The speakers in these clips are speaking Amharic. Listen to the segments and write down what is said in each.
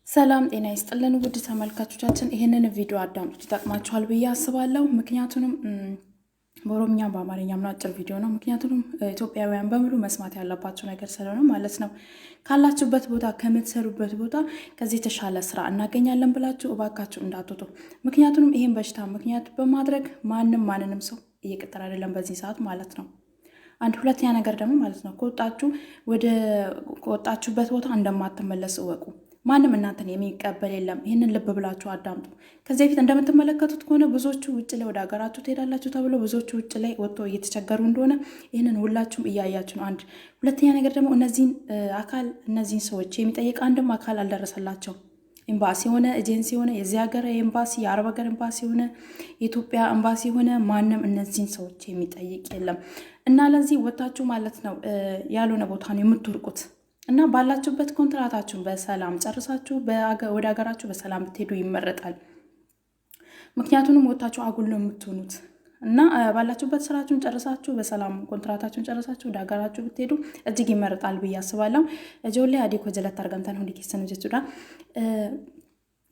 ሰላም ጤና ይስጥልን ውድ ተመልካቾቻችን፣ ይሄንን ቪዲዮ አዳምጡት ይጠቅማችኋል ብዬ አስባለሁ። ምክንያቱም በኦሮምኛ በአማርኛም አጭር ቪዲዮ ነው። ምክንያቱም ኢትዮጵያውያን በሙሉ መስማት ያለባቸው ነገር ስለሆነ ማለት ነው። ካላችሁበት ቦታ ከምትሰሩበት ቦታ ከዚህ የተሻለ ስራ እናገኛለን ብላችሁ እባካችሁ እንዳትወጡ። ምክንያቱም ይሄን በሽታ ምክንያት በማድረግ ማንንም ሰው እየቀጠረ አይደለም በዚህ ሰዓት ማለት ነው። አንድ ሁለተኛ ነገር ደግሞ ማለት ነው ከወጣችሁበት ቦታ እንደማትመለሱ እወቁ። ማንም እናንተን የሚቀበል የለም። ይህንን ልብ ብላችሁ አዳምጡ። ከዚህ በፊት እንደምትመለከቱት ከሆነ ብዙዎቹ ውጭ ላይ ወደ ሀገራችሁ ትሄዳላችሁ ተብሎ ብዙዎቹ ውጭ ላይ ወጥቶ እየተቸገሩ እንደሆነ ይህንን ሁላችሁም እያያችሁ ነው። አንድ ሁለተኛ ነገር ደግሞ እነዚህን ሰዎች የሚጠይቅ አንድም አካል አልደረሰላቸው። ኤምባሲ ሆነ ኤጀንሲ ሆነ የዚህ ሀገር ኤምባሲ፣ የአረብ ሀገር ኤምባሲ ሆነ የኢትዮጵያ ኤምባሲ ሆነ ማንም እነዚህን ሰዎች የሚጠይቅ የለም እና ለዚህ ወጣችሁ ማለት ነው ያልሆነ ቦታ ነው የምትወርቁት እና ባላችሁበት ኮንትራታችሁን በሰላም ጨርሳችሁ ወደ ሀገራችሁ በሰላም ብትሄዱ ይመረጣል። ምክንያቱም ወጣችሁ አጉል ነው የምትሆኑት እና ባላችሁበት ስራችሁን ጨርሳችሁ በሰላም ኮንትራታችሁን ጨርሳችሁ ወደ ሀገራችሁ ብትሄዱ እጅግ ይመረጣል ብዬ አስባለሁ። ጆሌ አዲኮ ጀለት አርገምታን ሁንዲ ኬሰን ጀቹዳ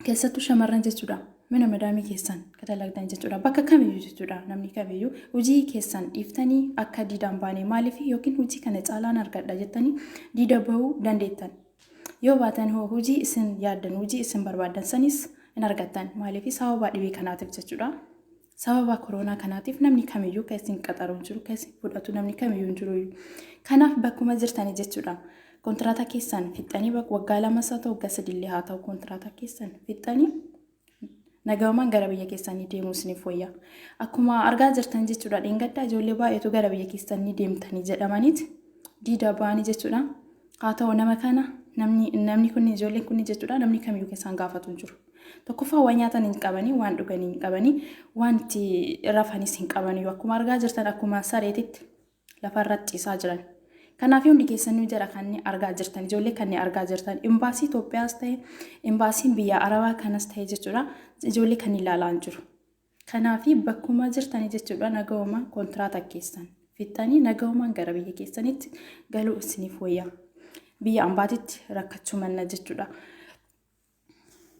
ከሰቱ ሸመረን ጀቹዳ ምን መዳሚ ኬሰን ከተላግዳን ጀቹዳ ባከ ከመዩ ጀቹዳ ነምኒ ከመዩ ውጂ ኬሰን ኢፍተኒ አካ ዲዳን ባኔ ማለፊ ዮኪን ውጂ ከነጻላን አርጋዳ ጀተኒ ዲደበው ደንዴተን ዮባተን ሆ ውጂ እስን ያደን ውጂ እስን በርባደን ሰኒስ እናርጋታን ማለፊ ሳውባ ዲቤ ከናትብ ጀቹዳ ሰበባ ኮሮና ከናቲፍ ነምኒ ከመዩ ከሲን ቀጠሩን ጅሩ ከሲን ፉዳቱ ነምኒ ከመዩ ጅሩ ከናፍ በኩመ ጅርተኒ ጀቹዳ ኮንትራታ ኬሰን ፊጠኒ በቅ ወጋላ መሰተው ገስድሊ ሃታው ኮንትራታ ኬሰን ፊጠኒ ነገማን ገረብየ ኬሰን ዲሙስኒ ፎያ አኩማ አርጋ ጅርተን ጀቹዳ ዲንገዳ ጆሌ ባየቱ ገረብየ ኬሰን ዲምተኒ ጀዳማኒት ዲዳባኒ ጀቹዳ ሃታው ነመካና ነምኒ ኩኒ ጆሌ ኩኒ ጀቹዳ ነምኒ ከመዩ ኬሰን ጋፈቱን ጅሩ ተኩፋ ዋኛታን እንቀበኒ ዋን ዱገኒ እንቀበኒ ዋንቲ ረፋኒ ሲንቀበኒ አኩማ አርጋ ጅርተን አኩማ ሰሬቲት ለፈረጥ ይሳጅራን ከናፊው እንዲከሰኑ ጀራ ካኒ አርጋ ጅርተን ጆሌ ካኒ አርጋ ጅርተን ኤምባሲ ኢትዮጵያ አስተይ ኤምባሲን ቢያ አረባ ከነስተይ ጀቹራ ጆሌ ካኒ ላላንጅሩ ከናፊ በኩማ ጅርተን ጀቹራ ነገውማ ኮንትራታ ኬሰን ፊጣኒ ነገውማ ገረብየ ኬሰኒት ገሉ ስኒፍ ወያ ቢያ አምባቲት ረከቹ መነ ጀቹራ